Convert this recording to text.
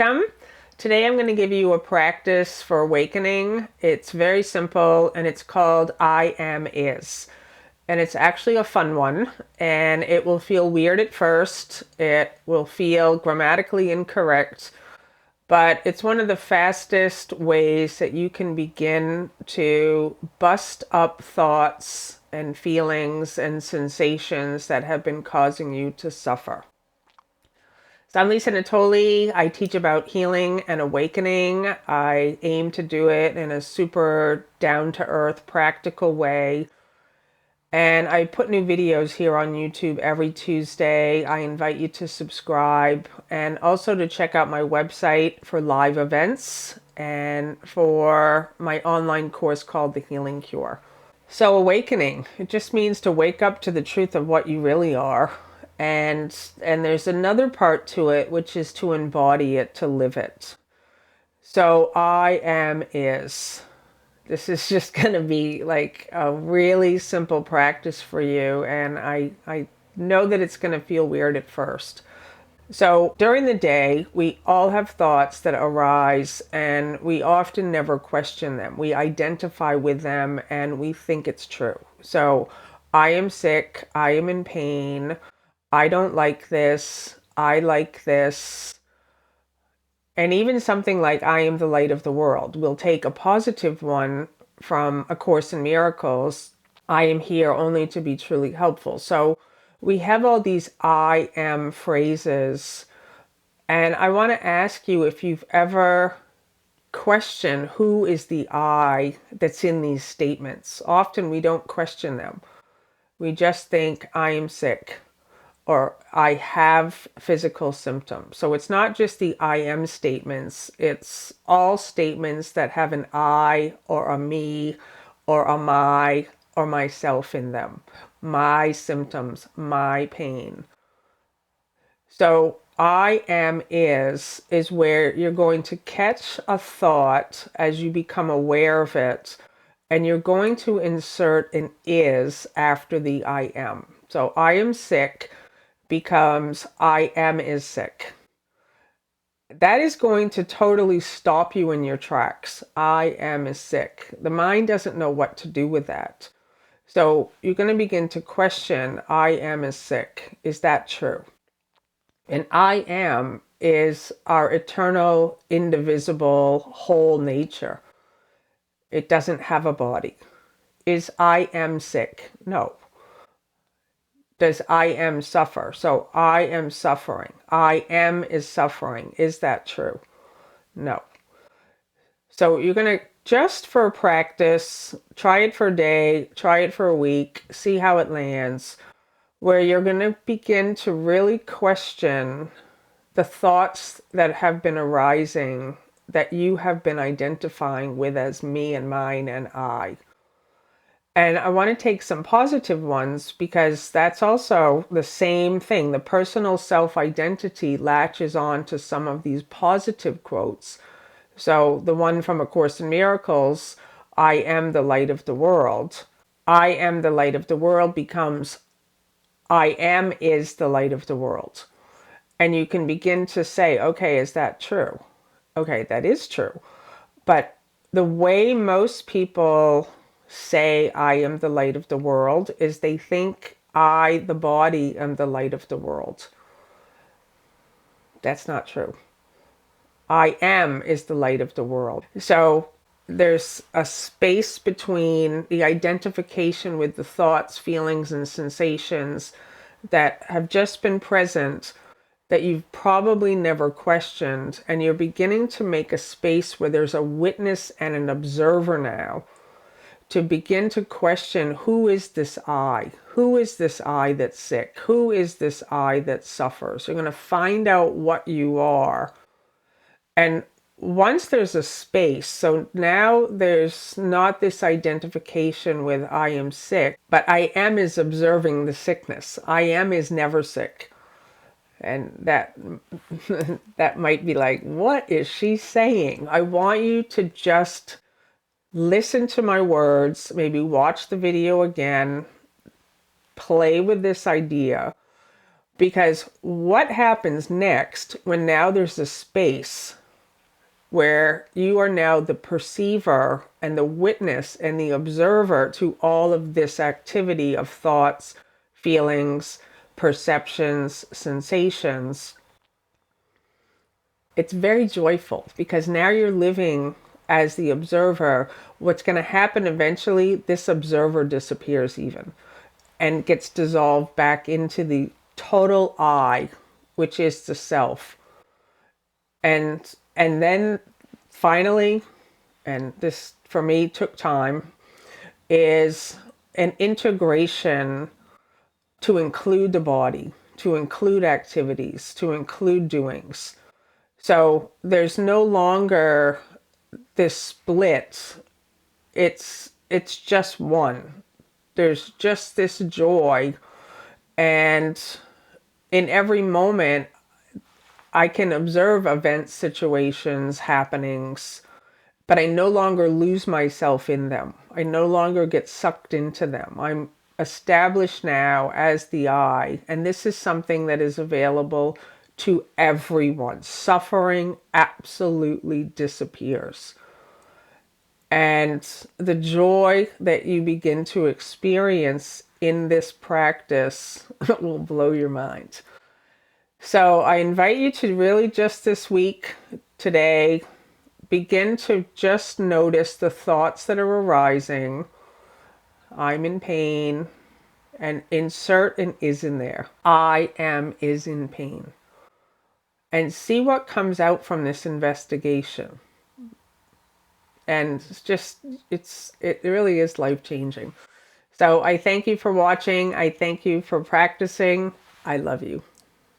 Welcome. Today I'm going to give you a practice for awakening. It's very simple and it's called I am is. And it's actually a fun one, and it will feel weird at first. It will feel grammatically incorrect, but it's one of the fastest ways that you can begin to bust up thoughts and feelings and sensations that have been causing you to suffer. So I'm Lisa Natoli. I teach about healing and awakening. I aim to do it in a super down-to-earth, practical way. And I put new videos here on YouTube every Tuesday. I invite you to subscribe and also to check out my website for live events and for my online course called The Healing Cure. So awakening, it just means to wake up to the truth of what you really are. And there's another part to it, which is to embody it, to live it. So I am is. This is just going to be like a really simple practice for you. And I know that it's going to feel weird at first. So during the day, we all have thoughts that arise and we often never question them. We identify with them and we think it's true. So I am sick. I am in pain. I don't like this. I like this. And even something like I am the light of the world. We'll take a positive one from A Course in Miracles. I am here only to be truly helpful. So we have all these I am phrases. And I want to ask you if you've ever questioned who is the I that's in these statements. Often we don't question them. We just think I am sick, or I have physical symptoms. So it's not just the I am statements, it's all statements that have an I or a me or a my or myself in them. My symptoms, my pain. So I am is where you're going to catch a thought as you become aware of it, and you're going to insert an is after the I am. So I am sick becomes I am is sick. That is going to totally stop you in your tracks. I am is sick. The mind doesn't know what to do with that. So you're going to begin to question, I am is sick. Is that true? And I am is our eternal, indivisible, whole nature. It doesn't have a body. Is I am sick? No. Does I am suffer? So I am suffering. I am is suffering. Is that true? No. So you're going to, just for practice, try it for a day, try it for a week, see how it lands, where you're going to begin to really question the thoughts that have been arising that you have been identifying with as me and mine and I. And I want to take some positive ones because that's also the same thing. The personal self-identity latches on to some of these positive quotes. So the one from A Course in Miracles, I am the light of the world. I am the light of the world becomes I am is the light of the world. And you can begin to say, okay, is that true? Okay, that is true. But the way most people say I am the light of the world is they think I, the body, am the light of the world. That's not true. I am is the light of the world. So there's a space between the identification with the thoughts, feelings, and sensations that have just been present that you've probably never questioned, and you're beginning to make a space where there's a witness and an observer now to begin to question, who is this I? Who is this I that's sick? Who is this I that suffers? You're going to find out what you are. And once there's a space, so now there's not this identification with I am sick, but I am is observing the sickness. I am is never sick. And that that might be like, what is she saying? I want you to just listen to my words, maybe watch the video again, play with this idea. Because what happens next when now there's a space where you are now the perceiver and the witness and the observer to all of this activity of thoughts, feelings, perceptions, sensations? It's very joyful because now you're living as the observer. What's going to happen eventually, this observer disappears even and gets dissolved back into the total I, which is the self. And then finally, and this for me took time, is an integration to include the body, to include activities, to include doings. So there's no longer this split. It's just one. There's just this joy, and in every moment I can observe events, situations, happenings, but I no longer lose myself in them. I no longer get sucked into them. I'm established now as the I, and this is something that is available to everyone. Suffering absolutely disappears. And the joy that you begin to experience in this practice will blow your mind. So I invite you to really just this week, today, begin to just notice the thoughts that are arising. I'm in pain, and insert an is in there. I am is in pain. And see what comes out from this investigation. And it really is life changing. So I thank you for watching. I thank you for practicing. I love you.